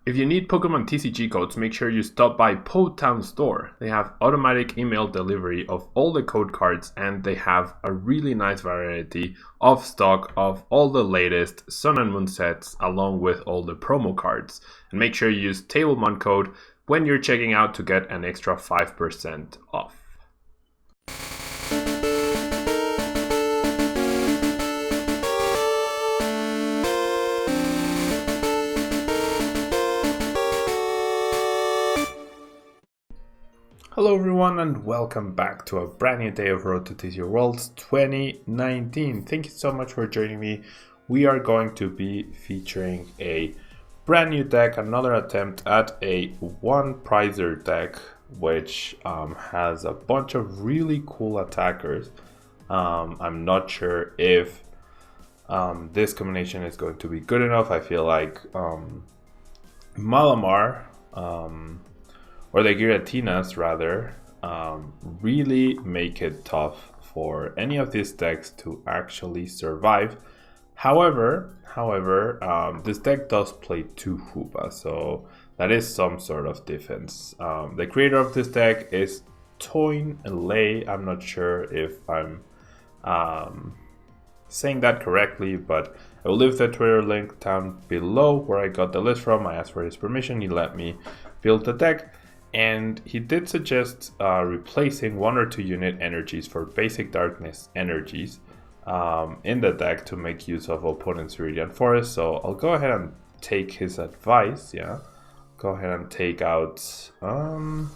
If you need Pokemon TCG codes, make sure you stop by Town Store. They have automatic email delivery of all the code cards, and they have a really nice variety of stock of all the latest Sun and Moon sets along with all the promo cards. And make sure you use Tablemon code when you're checking out to get an extra 5% off. Hello everyone and welcome back to a brand new day of Road to TCG Worlds 2019. Thank you so much for joining me. We are going to be featuring a brand new deck, another attempt at a one prizer deck, which has a bunch of really cool attackers. I'm not sure if this combination is going to be good enough. I feel like Malamar, or the Giratinas rather, really make it tough for any of these decks to actually survive. However, this deck does play 2 Hoopa, so that is some sort of defense. The creator of this deck is Toin Lei. I'm not sure if I'm saying that correctly, but I will leave the Twitter link down below where I got the list from. I asked for his permission, he let me build the deck. And he did suggest replacing 1 or 2 unit energies for basic darkness energies in the deck to make use of opponent's Viridian Forest. So I'll go ahead and take his advice, yeah. Go ahead and take out... I mean,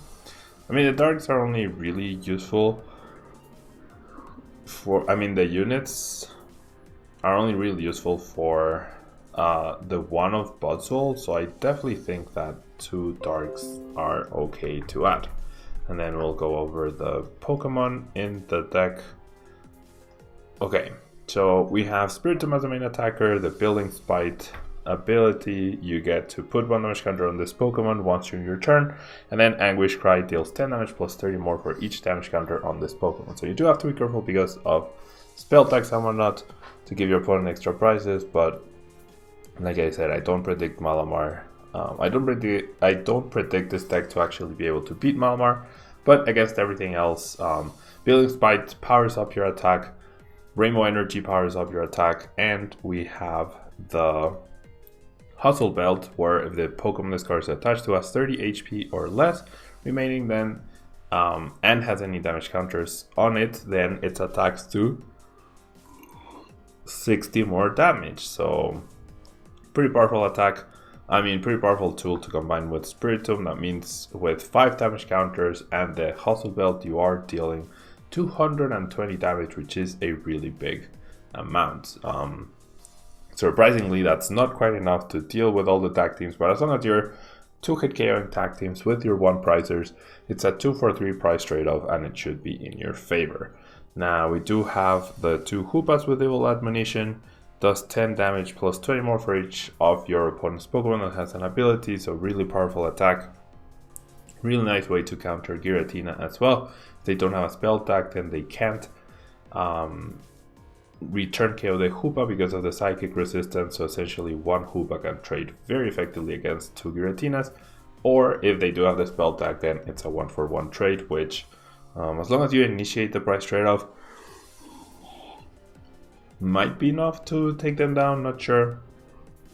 the darks are only really useful for... the units are only really useful for the one of Buzzwole, so I definitely think that 2 darks are okay to add. And then we'll go over the Pokemon in the deck. Okay, so we have Spiritomb as the main attacker, the Building Spite ability. You get to put 1 damage counter on this Pokemon once during your turn, and then Anguish Cry deals 10 damage plus 30 more for each damage counter on this Pokemon. So you do have to be careful because of spell tags and whatnot to give your opponent extra prizes, but like I said, I don't predict Malamar. I don't predict this deck to actually be able to beat Malamar, but against everything else, Building Spite powers up your attack, Rainbow Energy powers up your attack, and we have the Hustle Belt, where if the Pokemon this card is attached to has 30 HP or less remaining, then and has any damage counters on it, then its attacks do 60 more damage. So pretty powerful attack. Pretty powerful tool to combine with Spiritomb. That means with 5 damage counters and the Hustle Belt, you are dealing 220 damage, which is a really big amount. Surprisingly, that's not quite enough to deal with all the tag teams, but as long as you're 2-hit KOing tag teams with your 1 prizers, it's a 2-for-3 price trade-off, and it should be in your favor. Now, we do have the 2 Hoopas with Evil Admonition. Does 10 damage plus 20 more for each of your opponent's Pokemon that has an ability, so really powerful attack. Really nice way to counter Giratina as well. If they don't have a spell tag, then they can't return KO the Hoopa because of the psychic resistance, so essentially 1 Hoopa can trade very effectively against 2 Giratinas. Or if they do have the spell tag, then it's a 1-for-1 trade, which as long as you initiate the price trade-off, might be enough to take them down, not sure.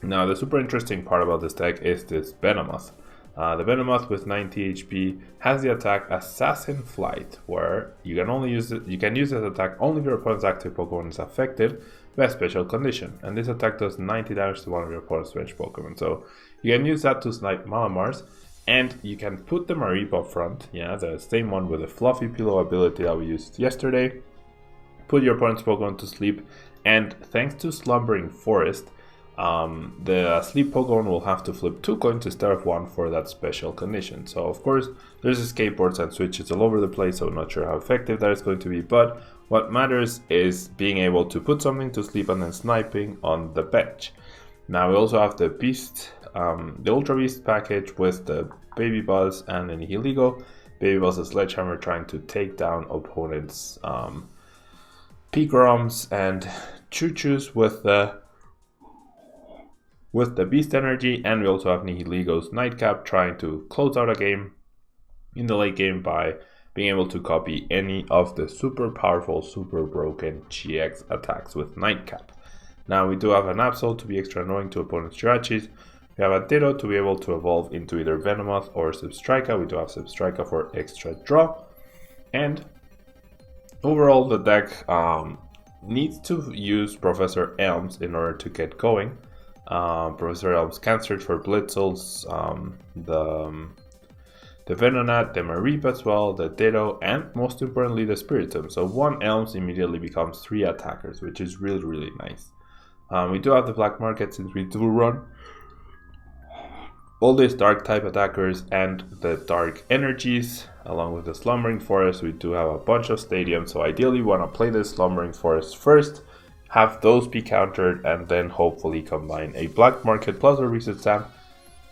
Now, the super interesting part about this deck is this Venomoth. The Venomoth with 90 HP has the attack Assassin Flight, where you can use this attack only if your opponent's active Pokemon is affected by a special condition. And this attack does 90 damage to one of your opponent's range Pokemon. So you can use that to snipe Malamars, and you can put the Mareep up front, yeah, the same one with the Fluffy Pillow ability that we used yesterday. Put your opponent's Pokemon to sleep, and thanks to Slumbering Forest, the sleep Pokemon will have to flip 2 coins instead of 1 for that special condition. So of course, there's escape boards and switches all over the place, so I'm not sure how effective that is going to be, but what matters is being able to put something to sleep and then sniping on the bench. Now we also have the Beast, the Ultra Beast package with the Baby Buzz and the Nihilego. Baby Buzz is Sledgehammer trying to take down opponents' Pigroms, and Choo-Choos with the with the Beast Energy, and we also have Nihilego's Nightcap trying to close out a game in the late game by being able to copy any of the super powerful, super broken GX attacks with Nightcap. Now we do have an Absol to be extra annoying to opponents' Jirachis. We have a Ditto to be able to evolve into either Venomoth or Zebstrika. We do have Zebstrika for extra draw. And overall the deck needs to use Professor Elms in order to get going. Professor Elms can search for Blitzles, the Venonat, the Mareep as well, the Ditto, and most importantly the Spiritomb. So one Elms immediately becomes 3 attackers, which is really nice. We do have the Black Market since we do run all these dark type attackers and the dark energies along with the Slumbering Forest. We do have a bunch of stadiums, so ideally we want to play the Slumbering Forest first, have those be countered, and then hopefully combine a Black Market plus a Reset Stamp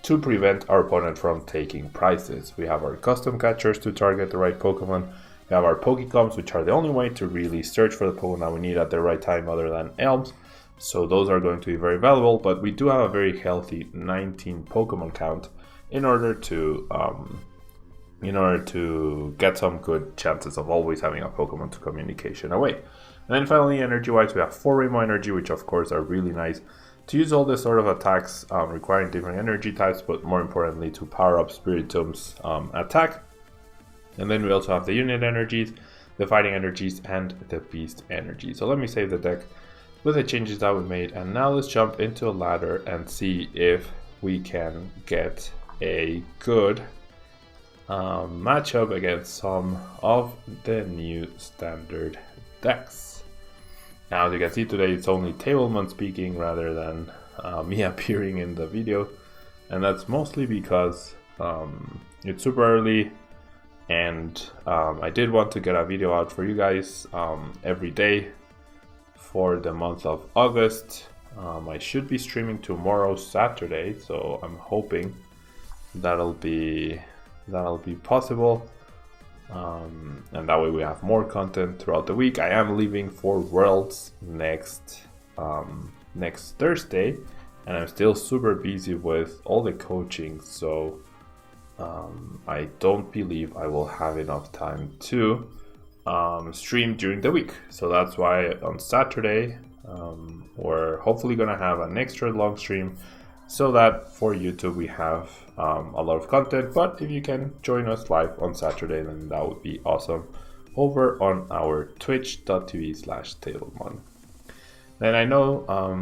to prevent our opponent from taking prizes. We have our custom catchers to target the right Pokemon. We have our Pokécoms, which are the only way to really search for the Pokemon we need at the right time other than Elms. So those are going to be very valuable, but we do have a very healthy 19 Pokemon count in order to get some good chances of always having a Pokemon to communication away. And then finally, energy-wise, we have 4 Rainbow Energy, which of course are really nice to use all this sort of attacks requiring different energy types, but more importantly to power up Spiritomb's attack. And then we also have the unit energies, the fighting energies, and the beast energy. So let me save the deck with the changes that we made, and now let's jump into a ladder and see if we can get a good matchup against some of the new standard decks. Now, as you can see today, it's only Tablemon speaking rather than me appearing in the video, and that's mostly because it's super early, and I did want to get a video out for you guys every day for the month of August. I should be streaming tomorrow, Saturday, so I'm hoping that'll be possible. And that way we have more content throughout the week. I am leaving for Worlds next Thursday, and I'm still super busy with all the coaching, so I don't believe I will have enough time to stream during the week. So that's why on Saturday we're hopefully gonna have an extra long stream, so that for YouTube we have a lot of content. But if you can join us live on Saturday, then that would be awesome over on our twitch.tv/Tablemon. Then I know a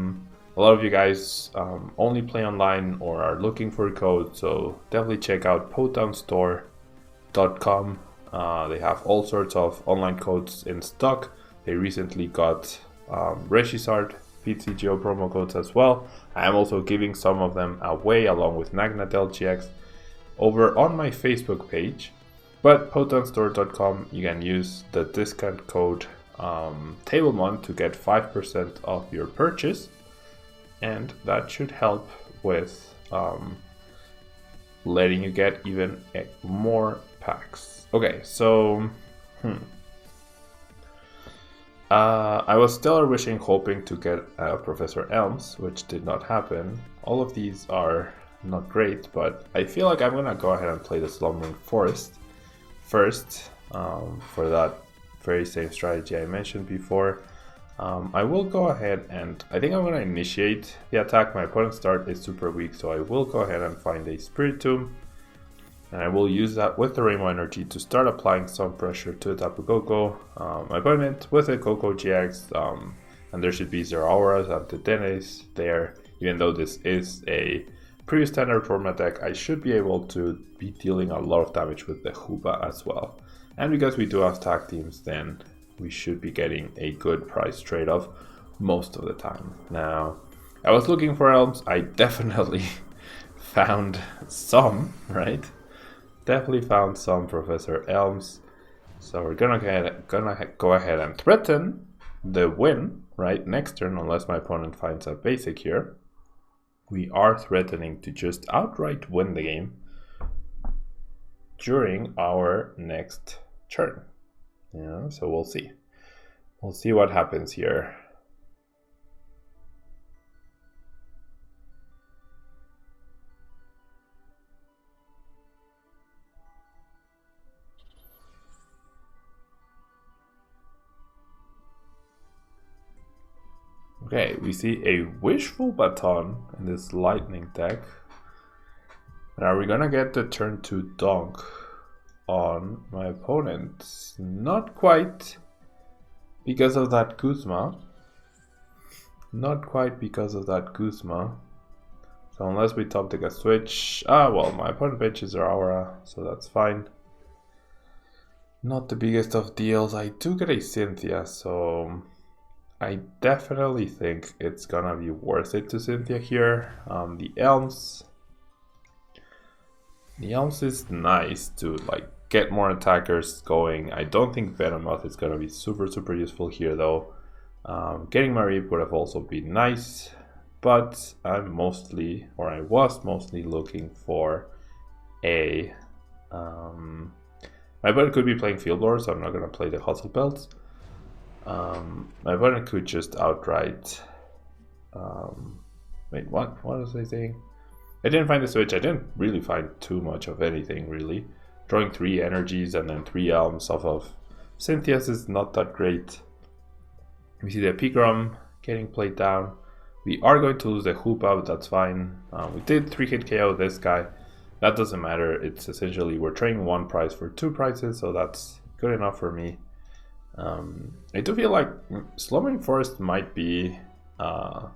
lot of you guys only play online or are looking for a code, so definitely check out potownstore.com. They have all sorts of online codes in stock. They recently got Reshisard PCGO promo codes as well. I am also giving some of them away along with Nagnadel GX over on my Facebook page. But potownstore.com, you can use the discount code Tablemon to get 5% off your purchase, and that should help with letting you get even more packs. Okay, so I was still hoping to get Professor Elms, which did not happen. All of these are not great, but I feel like I'm gonna go ahead and play the Slumbering Forest first for that very same strategy I mentioned before. I will go ahead and I think I'm gonna initiate the attack. My opponent's start is super weak, so I will go ahead and find a Spiritomb, and I will use that with the Rainbow Energy to start applying some pressure to the Tapu Koko. My opponent with a Koko GX, and there should be 0 auras and Tetenes there. Even though this is a previous standard format deck, I should be able to be dealing a lot of damage with the Hoopa as well. And because we do have tag teams, then we should be getting a good price trade-off most of the time. Now, I was looking for Elms. I definitely found some, right? Definitely found some Professor Elms. So we're gonna go ahead and threaten the win, right? Next turn, unless my opponent finds a basic here. We are threatening to just outright win the game during our next turn. Yeah, so we'll see. We'll see what happens here. Okay, we see a Wishful Baton in this lightning deck. And are we gonna get the turn 2 donk on my opponent? Not quite, because of that Guzma. Not quite because of that Guzma. So unless we top deck a switch... well, my opponent benches are Aura, so that's fine. Not the biggest of deals. I do get a Cynthia, so... I definitely think it's gonna be worth it to Cynthia here. The Elms... The Elms is nice to like get more attackers going. I don't think Venomoth is gonna be super useful here though. Getting Mareep would have also been nice, but I was mostly looking for a... my opponent could be playing Field Lord, so I'm not gonna play the Hustle Belt. My opponent could just outright... wait, what was I saying? I didn't find the switch. I didn't really find too much of anything, really. Drawing 3 energies and then 3 Elms off of Cynthia's is not that great. We see the Pigrom getting played down. We are going to lose the Hoopa, but that's fine. We did 3-hit KO this guy. That doesn't matter. It's essentially we're trading 1 prize for 2 prizes, so that's good enough for me. I do feel like Slumbering Forest might be a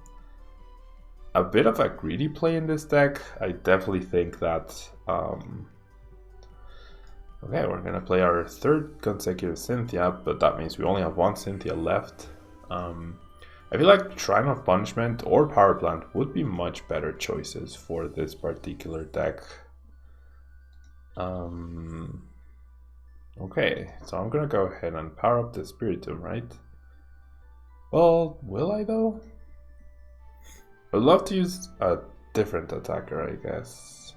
bit of a greedy play in this deck. I definitely think that... okay, we're gonna play our 3rd consecutive Cynthia, but that means we only have 1 Cynthia left. I feel like Shrine of Punishment or Power Plant would be much better choices for this particular deck. Okay, so I'm gonna go ahead and power up the Spiritomb, right? Well, will I though? I'd love to use a different attacker, I guess.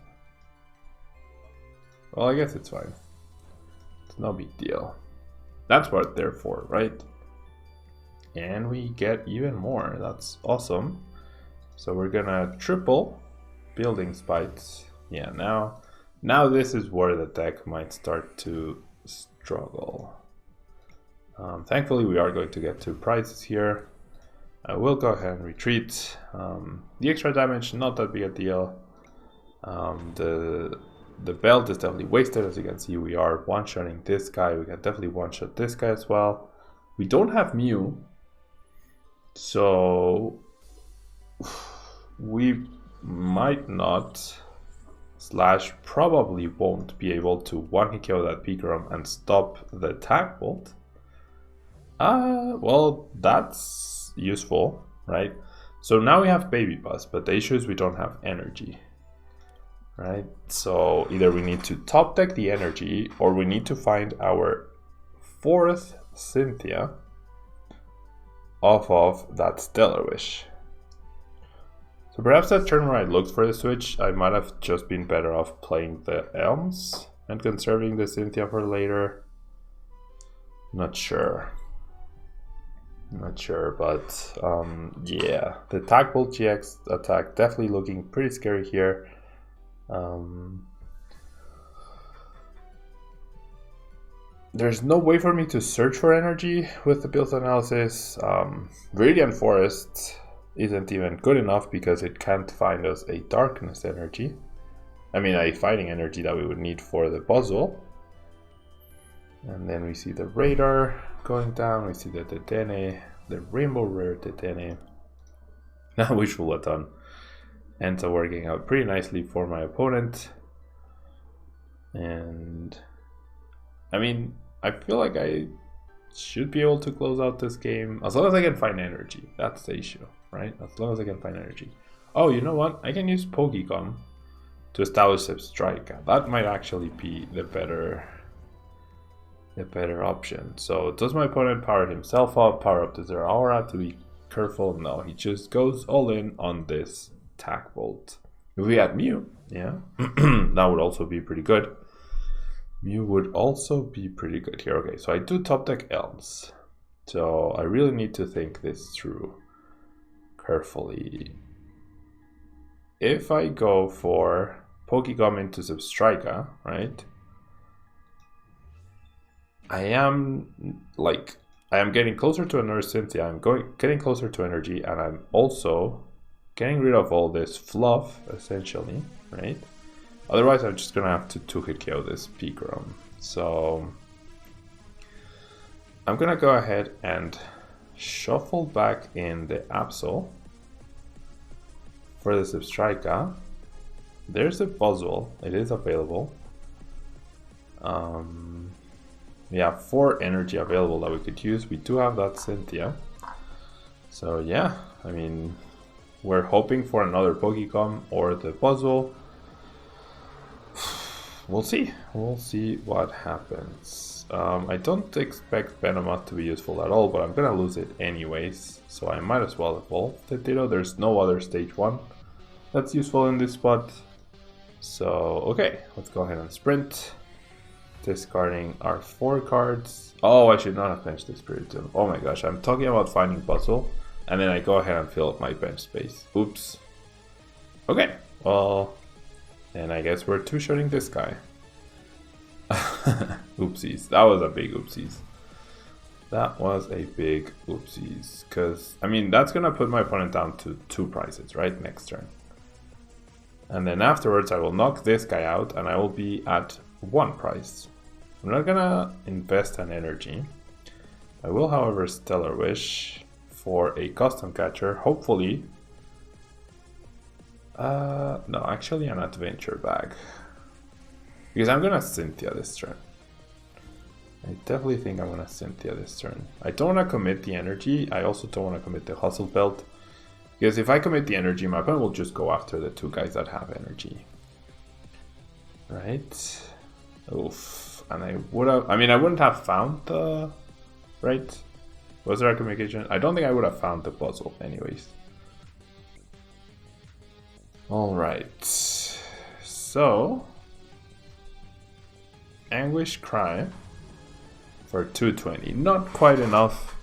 Well, I guess it's fine. It's no big deal. That's what they're for, right? And we get even more. That's awesome. So we're gonna triple Building Spites. Yeah, now this is where the deck might start to struggle. Thankfully, we are going to get 2 prizes here. I will go ahead and retreat. The extra damage, not that big a deal. The belt is definitely wasted. As you can see, we are one-shotting this guy. We can definitely one-shot this guy as well. We don't have Mew, so we might not / probably won't be able to one-hit KO that Pigrom and stop the Tag Bolt. Well, that's useful, right? So now we have Baby Buzz, but the issue is we don't have energy, right? So either we need to top deck the energy, or we need to find our 4th Cynthia off of that Stellar Wish. So perhaps that turn where I looked for the switch, I might have just been better off playing the Elms and conserving the Cynthia for later. Not sure, but yeah, the Tag Bolt GX attack definitely looking pretty scary here. There's no way for me to search for energy with the build analysis. Viridian Forest isn't even good enough because it can't find us a darkness energy. I mean, a fighting energy that we would need for the Buzzwole. And then we see the Radar going down, we see the Dedenne, the Rainbow Rare Dedenne. Now Wishful Baton ends up working out pretty nicely for my opponent. And I mean, I feel like I should be able to close out this game as long as I can find energy. That's the issue, right? As long as I can find energy. Oh, you know what? I can use Pokémon to establish Zebstrika. That might actually be the better option. So does my opponent power himself up, power up to their aura to be careful? No, he just goes all in on this Tag Bolt. If we had Mew, yeah, that would also be pretty good. Mew would also be pretty good here. Okay, so I do top deck Elms. So I really need to think this through carefully. If I go for Pokegum into Zebstrika, right? I am like I am getting closer to another Cynthia. I'm getting closer to energy, and I'm also getting rid of all this fluff, essentially, right? Otherwise, I'm just gonna have to two-hit KO this Pikarom. So I'm gonna go ahead and shuffle back in the Absol for the Zebstrika. There's the Buzzwole. It is available. We have 4 energy available that we could use. We do have that Cynthia. So yeah, I mean, we're hoping for another Pokémon or the Buzzwole. We'll see. We'll see what happens. I don't expect Venomoth to be useful at all, but I'm gonna lose it anyways. So I might as well evolve the Ditto. There's no other stage 1 that's useful in this spot. So, okay, let's go ahead and sprint. Discarding our 4 cards. Oh, I should not have benched the Spiritomb. Oh my gosh, I'm talking about finding Buzzwole, and then I go ahead and fill up my bench space. Oops. Okay, well, then I guess we're two-shotting this guy. Oopsies. That was a big oopsies. That was a big oopsies. Because, I mean, that's going to put my opponent down to 2 prizes, right? Next turn. And then afterwards, I will knock this guy out, and I will be at 1 prize. I'm not gonna invest an energy. I will, however, Stellar Wish for a custom catcher. Hopefully. No, actually an adventure bag. Because I'm gonna Cynthia this turn. I definitely think I'm gonna Cynthia this turn. I don't wanna commit the energy. I also don't wanna commit the Hustle Belt. Because if I commit the energy, my opponent will just go after the 2 guys that have energy. Right? Oof. And I would have, I mean, I wouldn't have found the, right? Was there a communication? I don't think I would have found the Buzzwole anyways. Alright. So, Anguish Cry for 220. Not quite enough.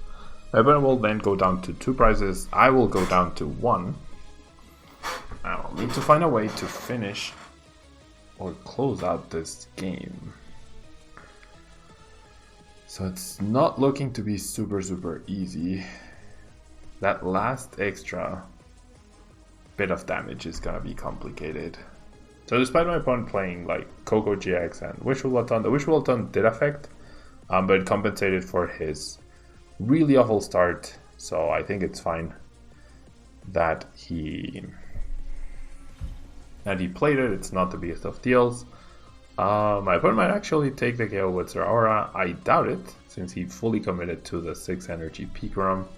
My opponent will then go down to 2 prizes. I will go down to 1. I will need to find a way to finish or close out this game. So it's not looking to be super easy. That last extra bit of damage is gonna be complicated. So despite my opponent playing like Coco GX and Wishful Loton, the Wishful Loton did affect, but it compensated for his really awful start. So I think it's fine that he played it. It's not the biggest of deals. My opponent might actually take the KO with Zeraora. I doubt it, since he fully committed to the 6 energy Pikarom.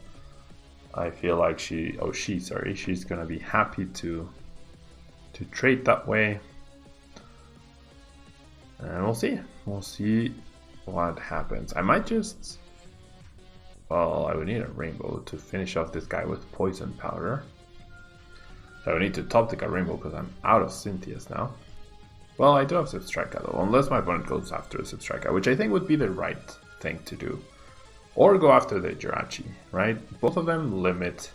I feel like she's gonna be happy to trade that way. And we'll see. We'll see what happens. I might just, well, I would need a Rainbow to finish off this guy with Poison Powder. So I would need to top deck a Rainbow because I'm out of Cynthias now. Well, I do have Zebstrika though, unless my opponent goes after Zebstrika, which I think would be the right thing to do. Or go after the Jirachi, right? Both of them limit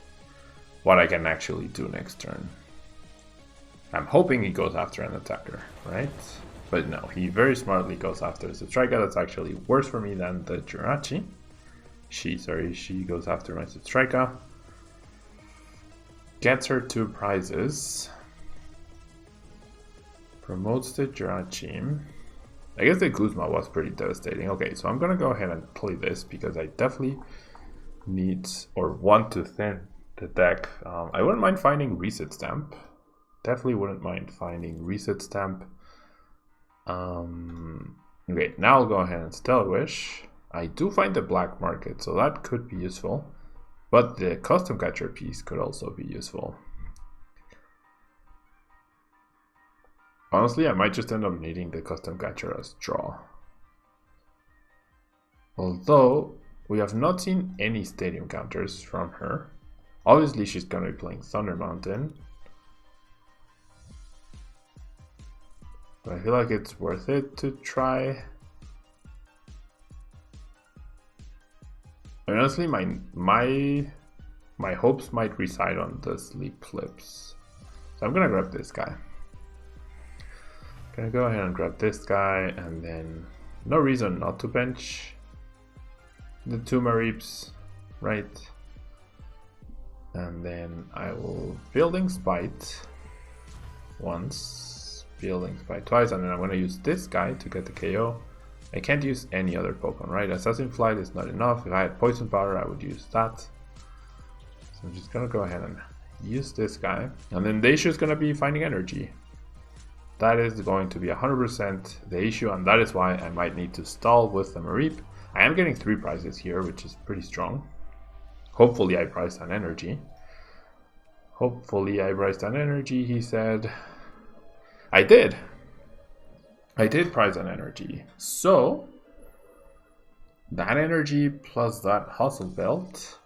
what I can actually do next turn. I'm hoping he goes after an attacker, right? But no, he very smartly goes after Zebstrika. That's actually worse for me than the Jirachi. She goes after my Zebstrika. Gets her 2 prizes. Promotes the Jirachi. I guess the Guzma was pretty devastating. Okay, so I'm gonna go ahead and play this because I definitely need or want to thin the deck. I wouldn't mind finding Reset Stamp. Definitely wouldn't mind finding Reset Stamp. Okay, now I'll go ahead and Stellar Wish. I do find the Black Market, so that could be useful. But the Custom Catcher piece could also be useful. Honestly, I might just end up needing the Custom Catcher as draw. Although, we have not seen any stadium counters from her. Obviously, she's going to be playing Thunder Mountain. But I feel like it's worth it to try. And honestly, my hopes might reside on the Sleep Flips. So I'm going to grab this guy. Gonna go ahead and grab this guy, and then no reason not to bench. the 2 Mareeps, right? And then I will Building Spite once, Building Spite twice, and then I'm going to use this guy to get the KO. I can't use any other Pokemon, right? Assassin Flight is not enough. If I had Poison Powder, I would use that. So I'm just going to go ahead and use this guy. And then the issue is going to be finding energy. That is going to be 100% the issue, and that is why I might need to stall with the Mareep. I am getting 3 prizes here, which is pretty strong. Hopefully I priced an energy. Hopefully I priced an energy, he said. I did. I did price an energy. So, that energy plus that Hustle Belt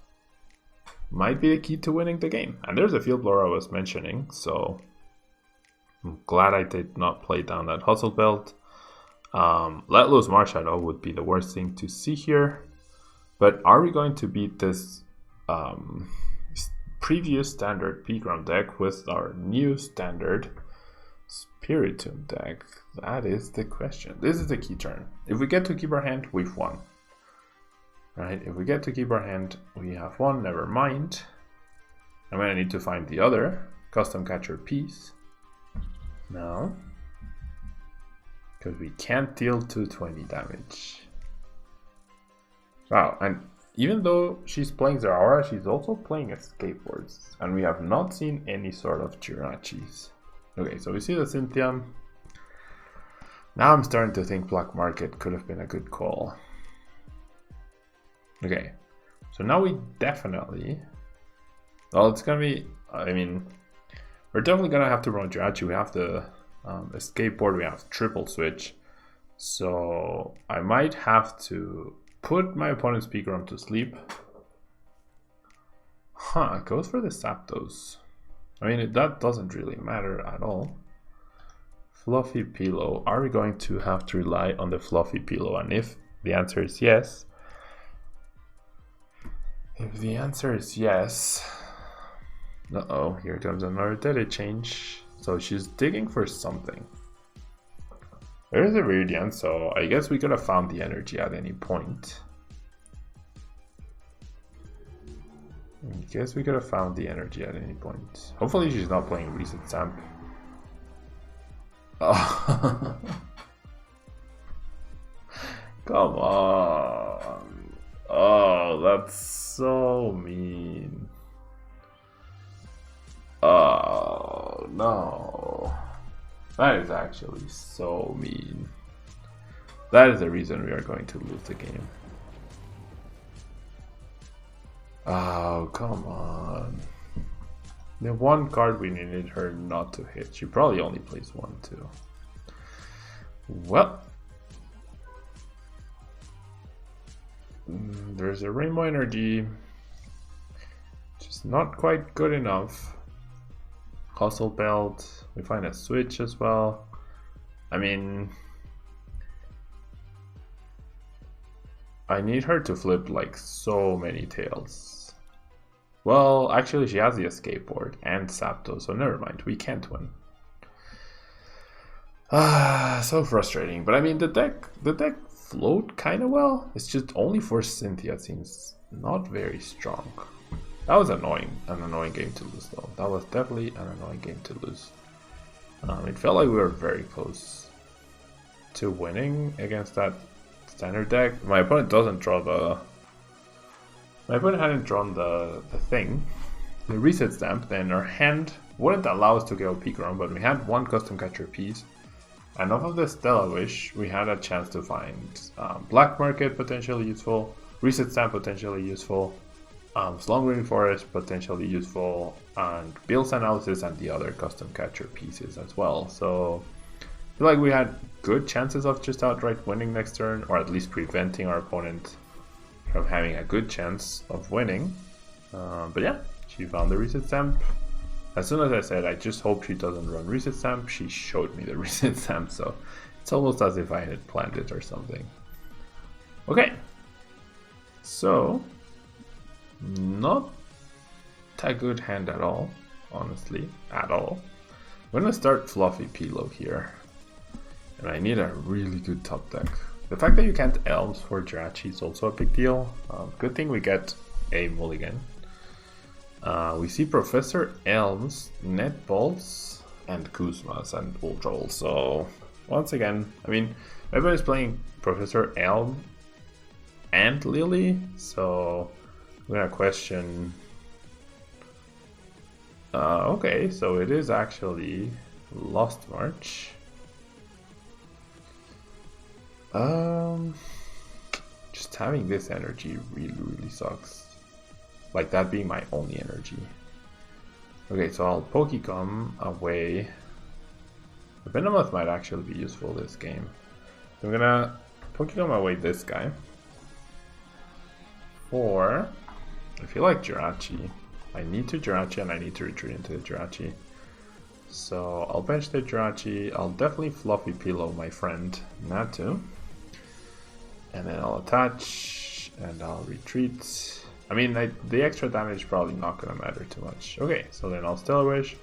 might be the key to winning the game. And there's a Field Blower I was mentioning, so I'm glad I did not play down that Hustle Belt. Let loose Marshadow would be the worst thing to see here. But are we going to beat this previous standard P-Ground deck with our new standard Spiritomb deck? That is the question. This is the key turn. If we get to keep our hand, we've won. Right? If we get to keep our hand, we have won. Never mind. I'm going to need to find the other custom catcher piece now, because we can't deal 220 damage. Wow, and even though she's playing Zeraora, she's also playing Escape Boards, and we have not seen any sort of Jirachis. Okay, so we see the Cynthia. Now I'm starting to think Black Market could have been a good call. Okay, so now we definitely... Well, it's gonna be... I mean, we're definitely gonna have to run Jirachi. We have the Escape Board, we have triple switch. So I might have to put my opponent's Pikarom to sleep. Huh, it goes for the Zapdos. I mean, that doesn't really matter at all. Fluffy Pillow. Are we going to have to rely on the Fluffy Pillow? And if the answer is yes, uh-oh, here comes another Dede change. So she's digging for something. There's a Viridian, so I guess we could have found the energy at any point. Hopefully she's not playing Reset Stamp. Oh. Come on. Oh, that's so mean. Oh, no. That is actually so mean. That is the reason we are going to lose the game. Oh, come on. The one card we needed her not to hit. She probably only plays 1, too. Well. There's a Rainbow Energy. Just not quite good enough. Hustle Belt. We find a switch as well. I mean, I need her to flip like so many tails. Well, actually she has the Escape Board and Zapdos, so never mind, we can't win. So frustrating. But I mean, the deck flowed kind of well. It's just only for Cynthia seems not very strong. That was an annoying game to lose though. That was definitely an annoying game to lose. It felt like we were very close to winning against that standard deck. My opponent doesn't draw the... My opponent hadn't drawn the thing, the Reset Stamp, then our hand wouldn't allow us to go Pikarom, but we had one custom catcher piece. And off of the Stella Wish, we had a chance to find Black Market potentially useful, Reset Stamp potentially useful, Slumbering Forest potentially useful, and Bill's Analysis and the other custom catcher pieces as well. So I feel like we had good chances of just outright winning next turn, or at least preventing our opponent from having a good chance of winning. But yeah, she found the Reset Stamp. As soon as I said, I just hope she doesn't run Reset Stamp, she showed me the Reset Stamp, so it's almost as if I had planned it or something. Okay, so not a good hand at all, honestly, at all. I'm gonna start Fluffy Pillow here, and I need a really good top deck. The fact that you can't Elms for Jirachi is also a big deal. Good thing we get a mulligan. We see Professor Elms, Netballs, and Kuzmas and Ultrol. So once again, I mean, everybody's playing Professor Elm and Lily, so I'm gonna question. Okay, so it is actually Lost March. Just having this energy really sucks. Like that being my only energy. Okay, so I'll Pokecom away. The Venomoth might actually be useful this game. So I'm gonna Pokecom away this guy. For, I feel like Jirachi. I need to Jirachi and I need to retreat into the Jirachi. So I'll bench the Jirachi. I'll definitely Fluffy Pillow my friend Natu. And then I'll attach and I'll retreat. I mean, the extra damage is probably not gonna matter too much. Okay, so then I'll Stellar Wish.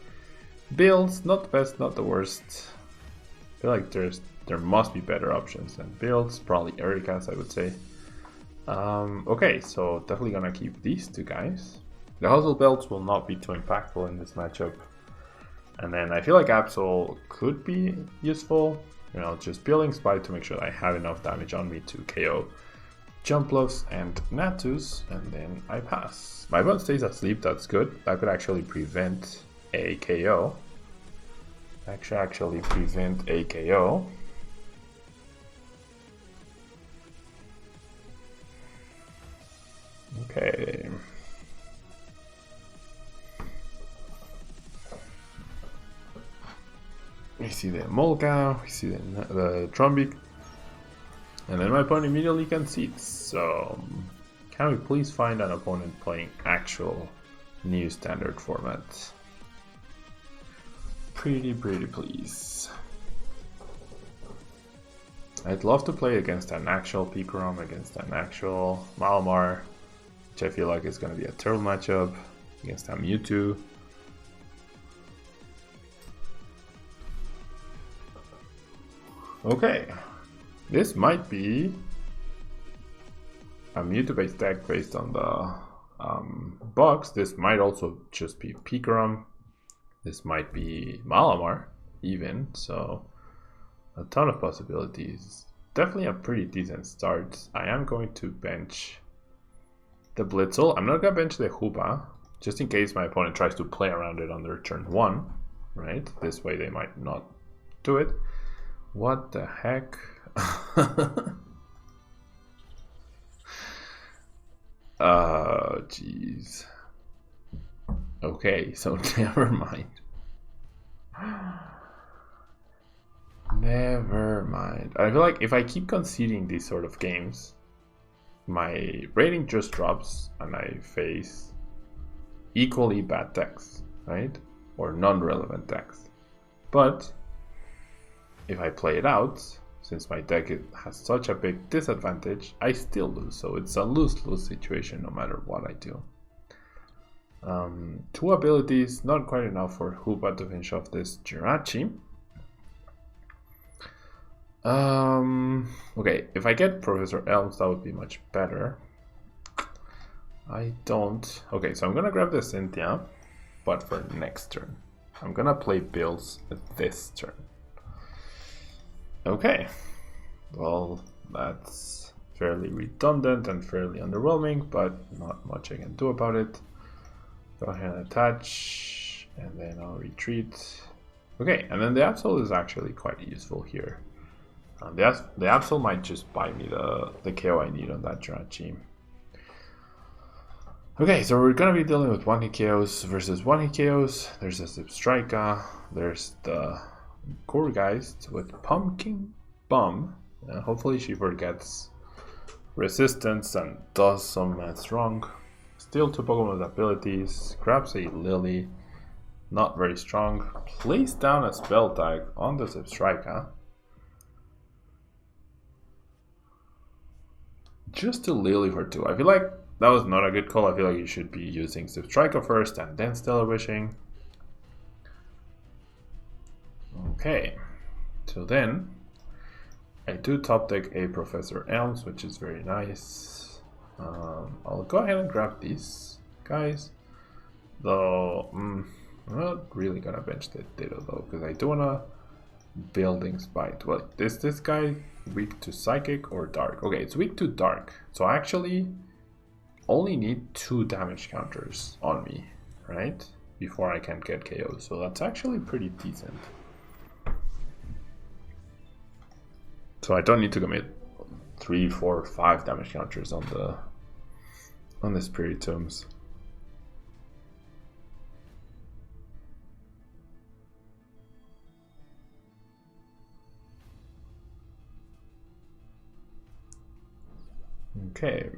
Builds, not the best, not the worst. I feel like there must be better options than builds. Probably Erika's, I would say. Okay, so definitely gonna keep these two guys. The Hustle Belts will not be too impactful in this matchup. And then I feel like Absol could be useful. You know, just building Spite to make sure that I have enough damage on me to KO Jumpluffs and Natus, and then I pass. My opponent stays asleep, that's good. That could actually prevent a KO. Actually prevent a KO. Okay. We see the Molga, we see the Trumbeak, and then my opponent immediately concedes. So, can we please find an opponent playing actual new standard format? Pretty please. I'd love to play against an actual Pikarom, against an actual Malamar, which I feel like is going to be a terrible matchup, against a Mewtwo. Okay, this might be a Mewtwo based deck based on the box. This might also just be Pikarom. This might be Malamar even, so a ton of possibilities. Definitely a pretty decent start. I am going to bench the Blitzle. I'm not going to bench the Hoopa, just in case my opponent tries to play around it on their turn 1, right? This way they might not do it. What the heck? Jeez. Okay, so never mind. Never mind. I feel like if I keep conceding these sort of games, my rating just drops and I face equally bad decks, right? Or non-relevant decks. But if I play it out, since my deck has such a big disadvantage, I still lose. So it's a lose-lose situation no matter what I do. 2 abilities, not quite enough for Hoopa to finish off this Jirachi. Okay, if I get Professor Elms, that would be much better. I don't. Okay, so I'm gonna grab the Cynthia, but for next turn. I'm gonna play Bills this turn. Okay, well, that's fairly redundant and fairly underwhelming, but not much I can do about it. Go ahead and attach, and then I'll retreat. Okay, and then the Absol is actually quite useful here. The Absol might just buy me the KO I need on that Jirachi. Okay, so we're gonna be dealing with 1-hit KOs versus 1-hit KOs. There's a Zebstrika, there's the Gourgeist with Pumpkin Bomb. Hopefully she forgets resistance and does some maths wrong. Still 2 Pokemon with abilities, grabs a Lily, not very strong. Plays down a spell tag on the Zebstrika. Just to Lily for 2. I feel like that was not a good call. I feel like you should be using Zebstrika first and then Stellar Wishing. Okay, so then I do top deck a Professor Elms, which is very nice. I'll go ahead and grab these guys. Though, I'm not really gonna bench the Ditto though, because I do wanna Building Spite. Well, is this guy weak to Psychic or Dark? Okay, it's weak to Dark. So I actually only need 2 damage counters on me, right? Before I can get KO. So that's actually pretty decent. So I don't need to commit 3, 4, 5 damage counters on the Spiritombs. Okay.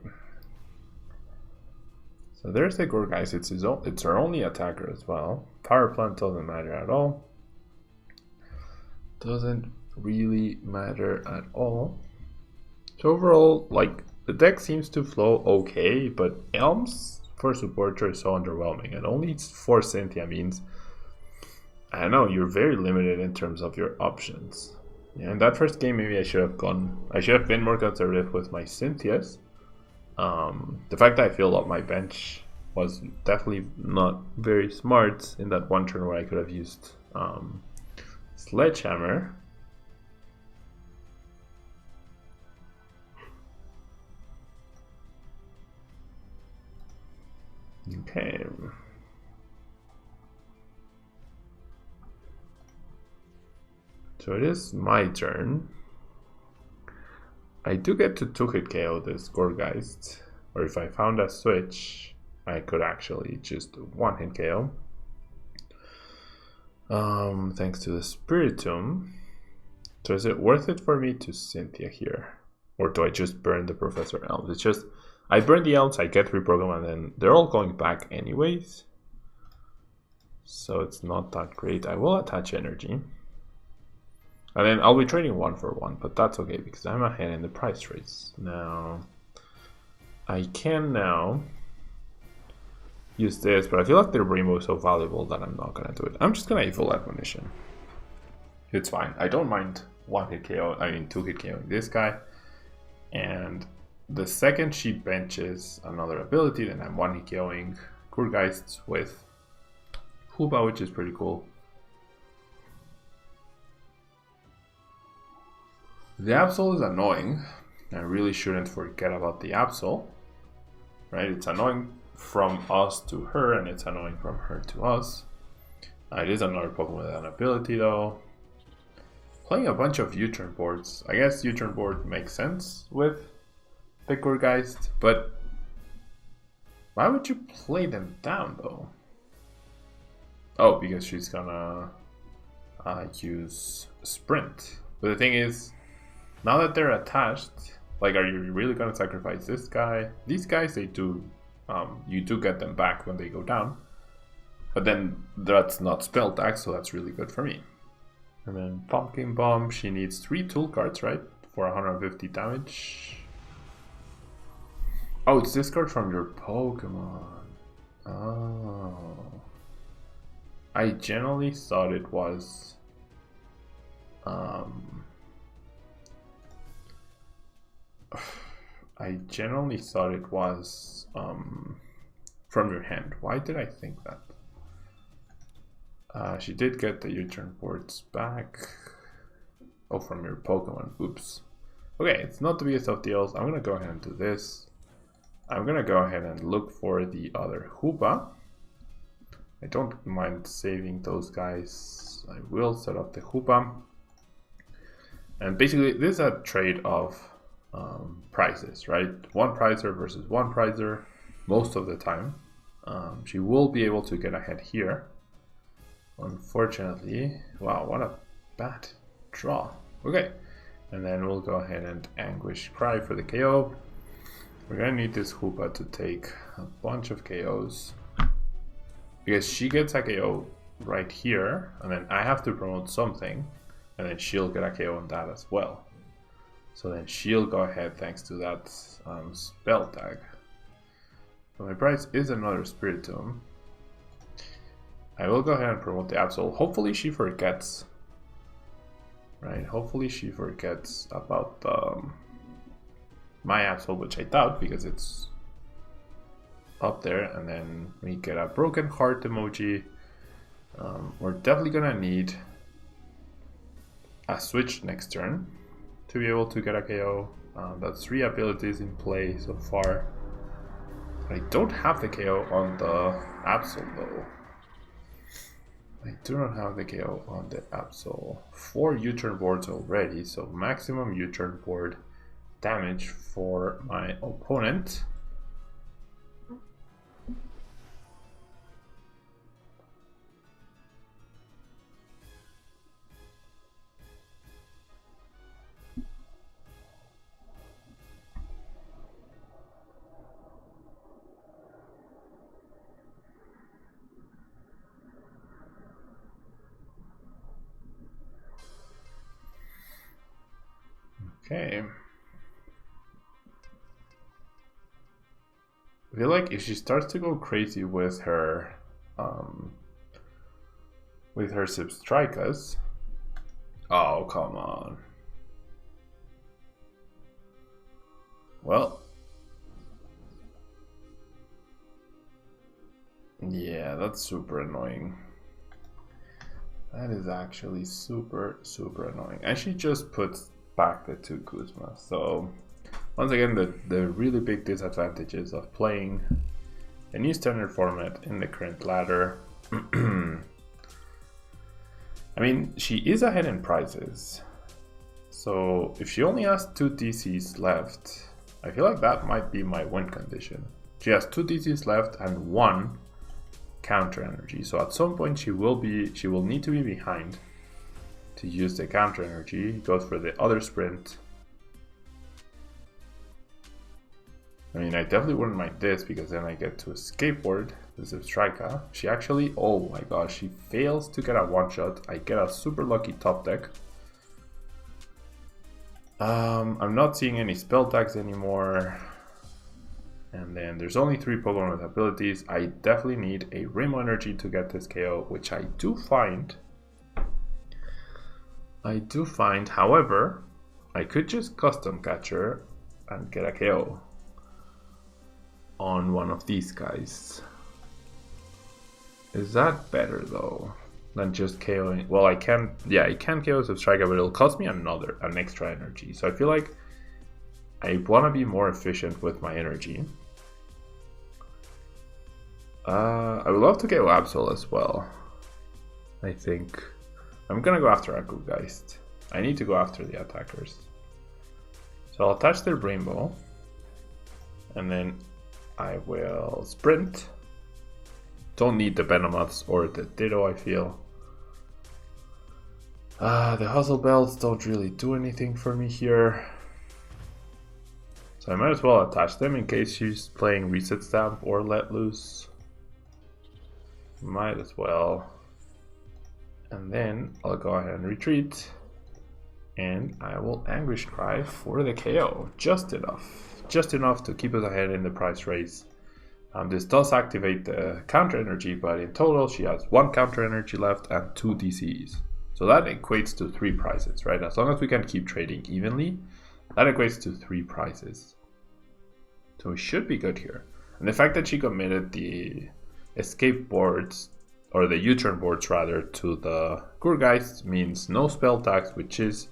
So there's the Gourgeist. It's our only attacker as well. Power Plant doesn't matter at all. Doesn't really matter at all. So overall, like, the deck seems to flow okay, but Elms for supporter is so underwhelming, and only 4 Cynthia means, I don't know, you're very limited in terms of your options. Yeah, in that first game, maybe I should have been more conservative with my Cynthias. The fact that I filled up my bench was definitely not very smart in that one turn where I could have used Sledgehammer. Okay. So it is my turn. I do get to 2-hit KO this Gourgeist, or if I found a switch, I could actually just 1-hit KO. Thanks to the Spiritomb. So is it worth it for me to Cynthia here? Or do I just burn the Professor Elms? It's just, I burn the Elms, I get reprogram, and then they're all going back anyways. So it's not that great. I will attach energy. And then I'll be trading 1 for 1, but that's okay because I'm ahead in the price race. Now, I can now use this, but I feel like the Rainbow is so valuable that I'm not gonna do it. I'm just gonna Evil Admonition. It's fine. I don't mind 1-hit KO, 2-hit KOing this guy. And the second she benches another ability, then I'm 1-hit KOing Gourgeists with Hoopa, which is pretty cool. The Absol is annoying. I really shouldn't forget about the Absol. Right? It's annoying from us to her, and it's annoying from her to us. It is another Pokemon with an ability though. Playing a bunch of U-turn boards. I guess U-turn board makes sense with the Gourgeist, but why would you play them down though? Oh, because she's gonna use Sprint. But the thing is, now that they're attached, like, are you really gonna sacrifice this guy? These guys, they do, you do get them back when they go down. But then that's not spell tag, so that's really good for me. And then Pumpkin Bomb, she needs 3 tool cards, right? For 150 damage. Oh, it's this card from your Pokemon. Oh. I generally thought it was... from your hand. Why did I think that? She did get the U-turn boards back. Oh, from your Pokemon. Oops. Okay, it's not the biggest of deals. I'm gonna go ahead and do this. I'm gonna go ahead and look for the other Hoopa. I don't mind saving those guys. I will set up the Hoopa. And basically, this is a trade of prices, right? 1 prizer versus 1 prizer most of the time. She will be able to get ahead here. Unfortunately, wow, what a bad draw. Okay, and then we'll go ahead and Anguish Cry for the KO. We're gonna need this Hoopa to take a bunch of KOs because she gets a KO right here, and then I have to promote something, and then she'll get a KO on that as well. So then she'll go ahead thanks to that spell tag. So my price is another Spiritomb. I will go ahead and promote the Absol. Hopefully she forgets. right? Hopefully she forgets about my Absol, which I doubt because it's up there. And then we get a broken heart emoji. We're definitely gonna need a switch next turn to be able to get a KO. That's 3 abilities in play so far. I don't have the KO on the Absol though. I do not have the KO on the Absol. 4 U-turn boards already, so maximum U-turn board damage for my opponent. Okay. I feel like if she starts to go crazy with her Zebstrikas. Oh, come on. Well, yeah, that's super annoying. That is actually super annoying. And she just puts back the 2 Kuzma. So once again, the really big disadvantages of playing a new standard format in the current ladder. I mean, she is ahead in prizes. So if she only has 2 DCs left, I feel like that might be my win condition. She has 2 DCs left and 1 counter energy. So at some point she will need to be behind to use the counter energy. Goes for the other sprint. I mean, I definitely wouldn't mind this because then I get to Escape Board the Zebstrika. She actually, oh my gosh, she fails to get a one-shot. I get a super lucky top deck. I'm not seeing any spell tags anymore. And then there's only 3 Pokemon with abilities. I definitely need a Rainbow Energy to get this KO, which I do find. However, I could just custom catch her and get a KO on one of these guys. Is that better though than just KOing? Well, I can KO Zebstrika, but it'll cost me an extra energy. So I feel like I want to be more efficient with my energy. I would love to KO Absol as well. I think I'm gonna go after Akugeist. I need to go after the attackers. So I'll attach their Rainbow, and then I will sprint. Don't need the Venomoths or the Ditto, I feel. The Hustle Belts don't really do anything for me here. So I might as well attach them in case she's playing Reset Stamp or Let Loose. Might as well. And then I'll go ahead and retreat. And I will Anguish Cry for the KO. Just enough to keep us ahead in the prize race. This does activate the counter energy, but in total she has 1 counter energy left and 2 DCs. So that equates to 3 prizes, right? As long as we can keep trading evenly, that equates to 3 prizes. So we should be good here. And the fact that she committed the escape boards, or the U-turn boards rather, to the Kurgeist means no spell tags, which is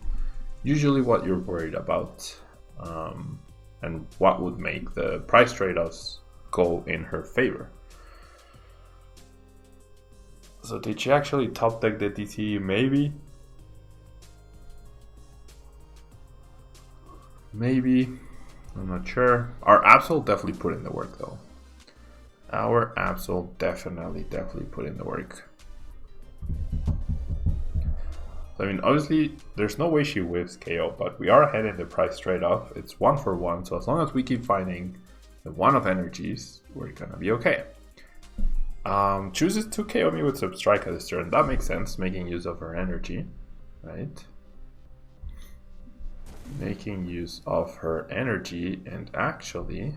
usually what you're worried about. And what would make the price trade-offs go in her favor. So did she actually top deck the DC? Maybe. I'm not sure. Our Absol definitely put in the work though. Our Absol definitely put in the work. So, I mean, obviously there's no way she whips KO, but we are ahead in the price trade-off. It's 1 for 1, so as long as we keep finding the 1 of energies, we're gonna be okay. Chooses to KO me with Zebstrika this turn. That makes sense, making use of her energy, right? Making use of her energy, and actually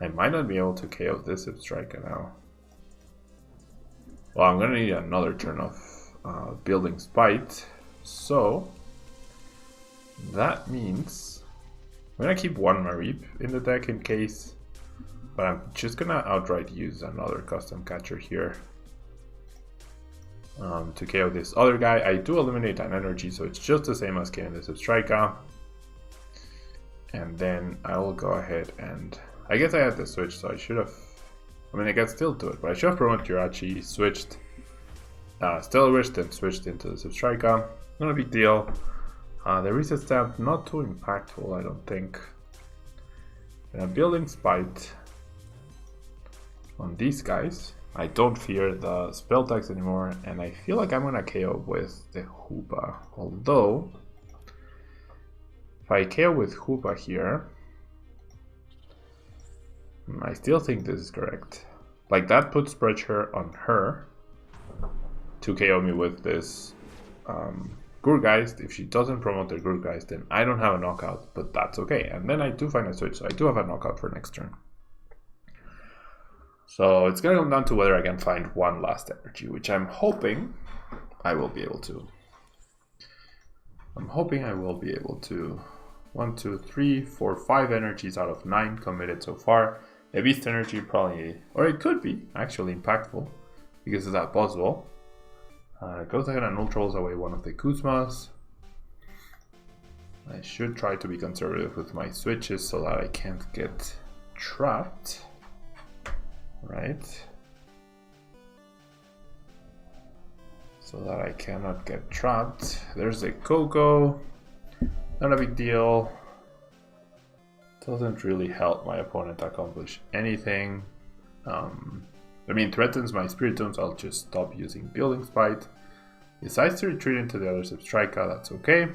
I might not be able to KO this Zebstrika now. Well, I'm gonna need another turn of Building Spite, So that means I'm gonna keep one Mareep in the deck in case, but I'm just gonna outright use another custom catcher here to KO this other guy. I do eliminate an energy, so it's just the same as KOing the Zebstrika. And then I will go ahead and I guess I had to switch, so I should have. I mean, I can still do it, but I should have promoted Jirachi, switched, still wished, then switched into the Zebstrika. Not a big deal. The Reset Stamp, not too impactful, I don't think. And I'm building Spite on these guys. I don't fear the spell tags anymore, and I feel like I'm gonna KO with the Hoopa. Although, if I KO with Hoopa here, I still think this is correct. Like, that puts pressure on her to KO me with this Gurgeist. If she doesn't promote the Gurgeist, then I don't have a knockout, but that's okay. And then I do find a switch, so I do have a knockout for next turn. So it's gonna come down to whether I can find one last energy, which I'm hoping I will be able to. I'm hoping I will be able to. 1, 2, 3, 4, 5 energies out of 9 committed so far. A Beast Energy probably, or it could be actually impactful because of that Buzzwole. Goes ahead and ultra rolls away one of the Kuzmas. I should try to be conservative with my switches so that I can't get trapped. Right? So that I cannot get trapped. There's a Coco. Not a big deal. Doesn't really help my opponent accomplish anything. I mean, threatens my Spiritombs, I'll just stop using Building Spite. Decides to retreat into the other Zebstrika, that's okay.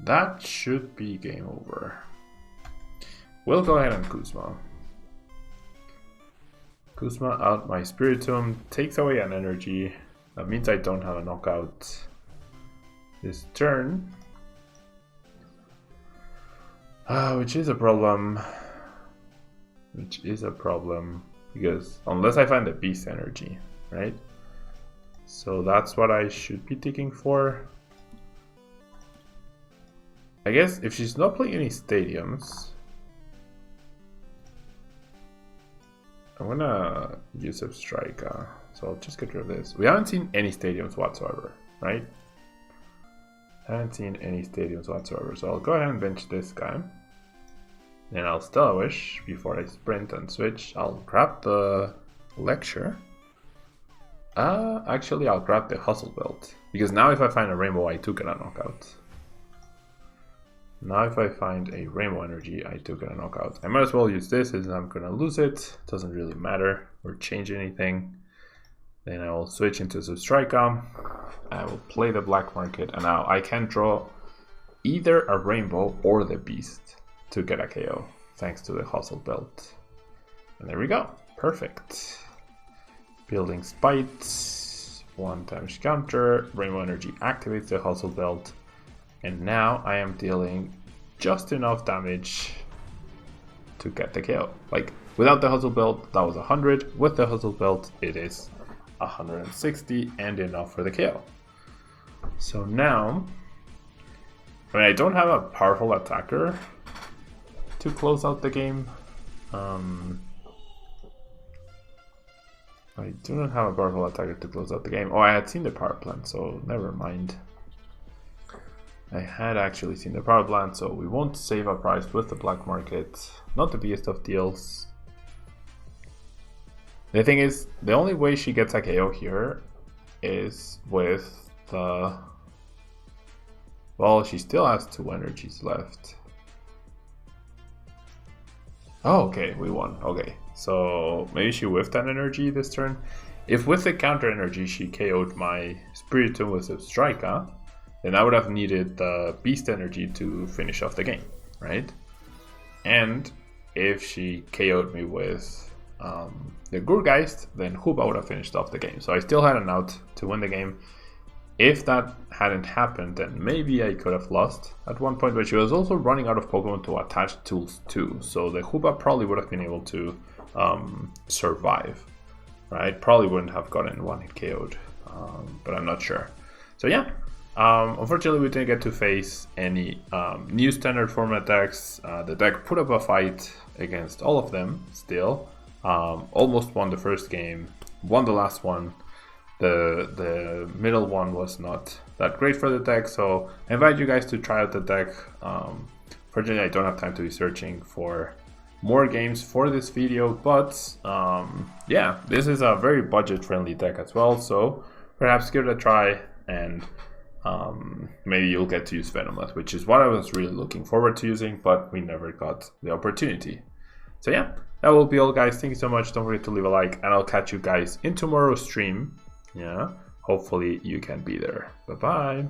That should be game over. We'll go ahead and Kuzma. Kuzma out my Spiritomb, takes away an energy. That means I don't have a knockout this turn. Which is a problem. Because unless I find the Beast Energy, right? So that's what I should be taking for. I guess if she's not playing any stadiums, I'm gonna use Zebstrika. So I'll just get rid of this. We haven't seen any stadiums whatsoever, right? Haven't seen any stadiums whatsoever. So I'll go ahead and bench this guy. Then I'll Stellar Wish before I sprint and switch. I'll grab the Lecture. Actually, I'll grab the Hustle Belt. Because now if I find a Rainbow, I do get a knockout. Now if I find a Rainbow Energy, I do get a knockout. I might as well use this since I'm gonna lose it. Doesn't really matter or change anything. Then I will switch into Zebstrika. I will play the Black Market, and now I can draw either a Rainbow or the Beast to get a KO, thanks to the Hustle Belt. And there we go, perfect. Building Spite, 1 damage counter, Rainbow Energy activates the Hustle Belt, and now I am dealing just enough damage to get the KO. Like, without the Hustle Belt, that was 100. With the Hustle Belt, it is 160 and enough for the KO. So now, I mean, I don't have a powerful attacker to close out the game. I do not have a powerful attacker to close out the game. Oh, I had seen the power plant, so never mind. I had actually seen the power plant, so we won't save a price with the Black Market. Not the biggest of deals. The thing is, the only way she gets a KO here is with the... Well, she still has 2 energies left. Oh, okay, we won. Okay, so maybe she whiffed an energy this turn. If with the counter energy she KO'd my Spiritomb with Zebstrika, then I would have needed the Beast Energy to finish off the game, right? And if she KO'd me with the Gurgeist, then Hoopa would have finished off the game. So I still had an out to win the game. If that hadn't happened, then maybe I could have lost at one point, but she was also running out of Pokemon to attach tools to, so the Hoopa probably would have been able to survive, right? Probably wouldn't have gotten one hit KO'd, but I'm not sure. So yeah, Unfortunately, we didn't get to face any new standard format decks. The deck put up a fight against all of them still. Almost won the first game, won the last one. The middle one was not that great for the deck, so I invite you guys to try out the deck. Fortunately, I don't have time to be searching for more games for this video, but yeah, this is a very budget-friendly deck as well, so perhaps give it a try, and maybe you'll get to use Venomoth, which is what I was really looking forward to using, but we never got the opportunity. So yeah, that will be all, guys. Thank you so much. Don't forget to leave a like, and I'll catch you guys in tomorrow's stream. Yeah, hopefully you can be there. Bye bye.